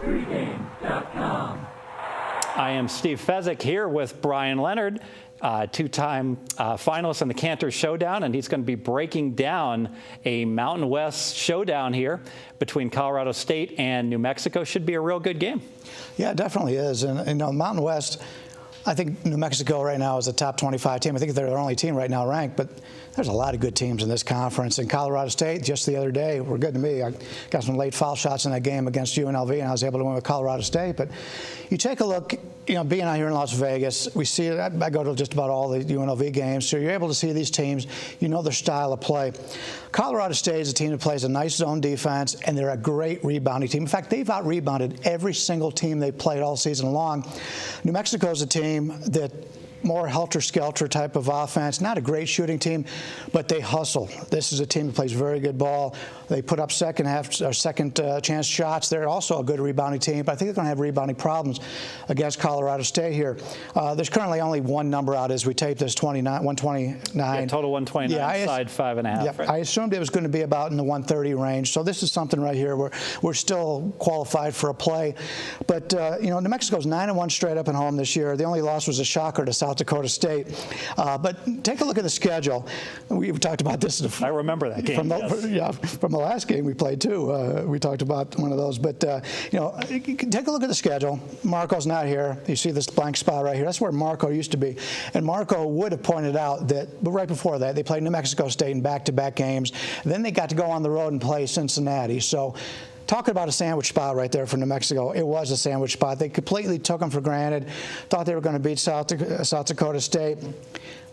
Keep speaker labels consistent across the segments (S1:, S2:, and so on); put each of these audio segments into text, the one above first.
S1: Pregame.com.
S2: I am Steve Fezzik here with Bryan Leonard, two-time finalist in the Cantor Showdown, and he's going to be breaking down a Mountain West showdown here between Colorado State and New Mexico. Should be a real good game.
S3: Yeah, it definitely is. And you know, Mountain West, I think New Mexico right now is a top 25 team. I think they're their only team right now ranked, but there's a lot of good teams in this conference. And Colorado State, just the other day, were good to me. I got some late foul shots in that game against UNLV, and I was able to win with Colorado State. But you take a look, you know, being out here in Las Vegas, we see it. I go to just about all the UNLV games, so you're able to see these teams. You know their style of play. Colorado State is a team that plays a nice zone defense, and they're a great rebounding team. In fact, they've out-rebounded every single team they've played all season long. New Mexico is a team that more helter-skelter type of offense. Not a great shooting team, but they hustle. This is a team that plays very good ball. They put up second chance shots. They're also a good rebounding team, but I think they're going to have rebounding problems against Colorado State here. There's currently only one number out as we tape this, 129.
S2: Yeah, total 129, yeah, side 5.5.
S3: Yeah, right? I assumed it was going to be about in the 130 range. So this is something right here where we're still qualified for a play. But, you know, New Mexico's 9-1 straight up and home this year. The only loss was a shocker to South Dakota State. But take a look at the schedule. We've talked about this.
S2: I remember that game.
S3: From the last game we played, too. We talked about one of those. But, you know, take a look at the schedule. Marco's not here. You see this blank spot right here. That's where Marco used to be. And Marco would have pointed out that, but right before that, they played New Mexico State in back-to-back games. Then they got to go on the road and play Cincinnati. So talking about a sandwich spot right there for New Mexico, it was a sandwich spot. They completely took them for granted, thought they were going to beat South Dakota State.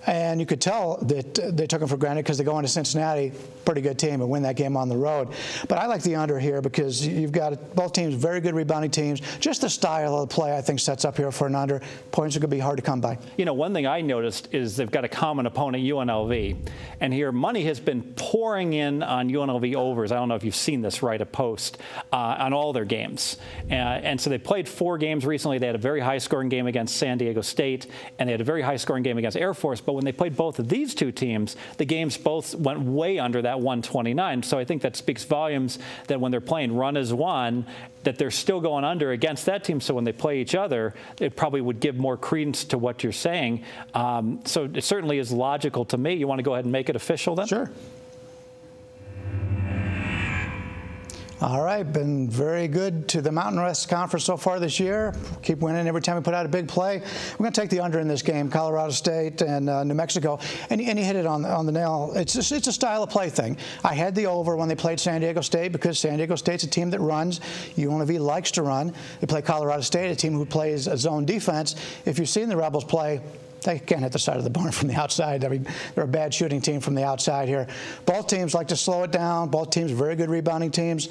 S3: And you could tell that they took them for granted because they go into Cincinnati, pretty good team, and win that game on the road. But I like the under here because you've got both teams, very good rebounding teams. Just the style of the play, I think, sets up here for an under. Points are going to be hard to come by.
S2: You know, one thing I noticed is they've got a common opponent, UNLV. And here, money has been pouring in on UNLV overs. I don't know if you've seen this, right, a post on all their games. And so they played 4 games recently. They had a very high-scoring game against San Diego State, and they had a very high-scoring game against Air Force. But when they played both of these two teams, the games both went way under that 129. So I think that speaks volumes that when they're playing run as one, that they're still going under against that team. So when they play each other, it probably would give more credence to what you're saying. So it certainly is logical to me. You want to go ahead and make it official then?
S3: Sure. All right, been very good to the Mountain West Conference so far this year. Keep winning every time we put out a big play. We're going to take the under in this game, Colorado State and New Mexico. And you hit it on the nail. It's a style of play thing. I had the over when they played San Diego State because San Diego State's a team that runs. UNLV likes to run. They play Colorado State, a team who plays a zone defense. If you've seen the Rebels play, they can't hit the side of the barn from the outside. I mean, they're a bad shooting team from the outside here. Both teams like to slow it down. Both teams very good rebounding teams.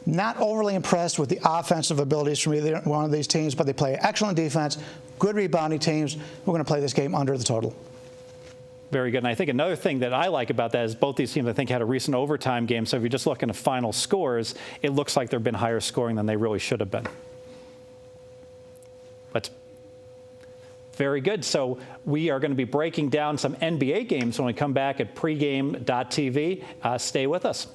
S3: Not overly impressed with the offensive abilities from either one of these teams, but they play excellent defense, good rebounding teams. We're going to play this game under the total.
S2: Very good. And I think another thing that I like about that is both these teams, I think, had a recent overtime game. So if you're just looking at final scores, it looks like they've been higher scoring than they really should have been. That's very good. So we are going to be breaking down some NBA games when we come back at pregame.tv. Stay with us.